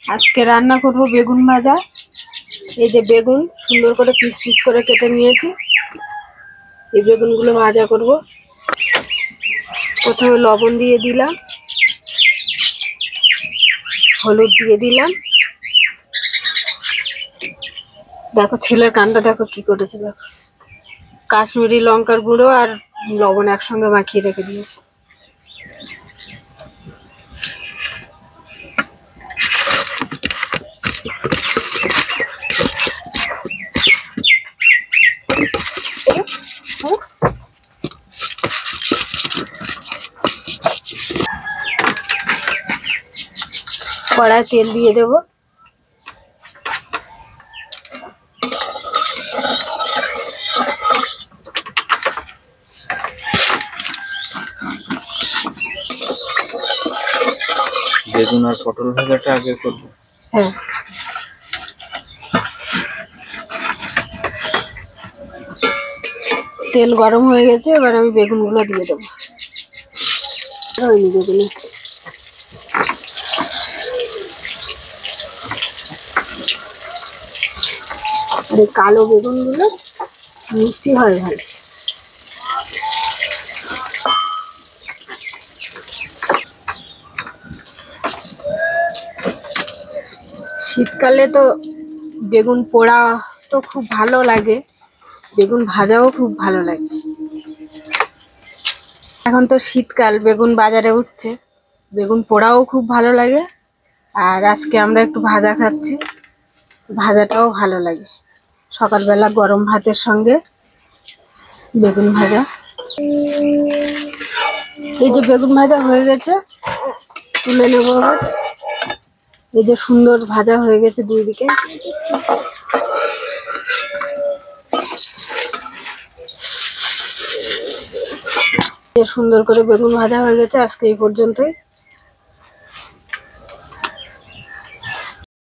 আজকে রান্না করব বেগুন ভাজা। এই যে বেগুন সুন্দর করে পিস পিস করে কেটে নিয়েছি। এই বেগুনগুলো ভাজা করব। প্রথমে লবণ দিয়ে দিলাম, হলুদ দিয়ে দিলাম। দেখো ছেলের কানটা দেখো কি করেছে, দেখো কাশ্মীরি লঙ্কার গুঁড়ো আর লবণ একসঙ্গে মাখিয়ে রেখে দিয়েছে। কড়ায় তেল দিয়ে দেবো। বেগুন আর পটল ভাজাটা আগে করবো। হ্যাঁ, তেল গরম হয়ে গেছে, এবার আমি বেগুনগুলো দিয়ে দেবো। বেগুনে আর এই কালো বেগুনগুলো মিষ্টি হয় ভালো। শীতকালে তো বেগুন পোড়া তো খুব ভালো লাগে, বেগুন ভাজাও খুব ভালো লাগে। এখন তো শীতকাল, বেগুন বাজারে উঠছে, বেগুন পোড়াও খুব ভালো লাগে। আর আজকে আমরা একটু ভাজা খাচ্ছি, ভাজাটাও ভালো লাগে। সকালবেলা গরম ভাতের সঙ্গে বেগুন ভাজা। এই যে বেগুন ভাজা হয়ে গেছে, তুলে নেব। এই যে সুন্দর ভাজা হয়ে গেছে দুই দিকে। সুন্দর করে বেগুন ভাজা হয়ে গেছে। আজকে এই পর্যন্তই।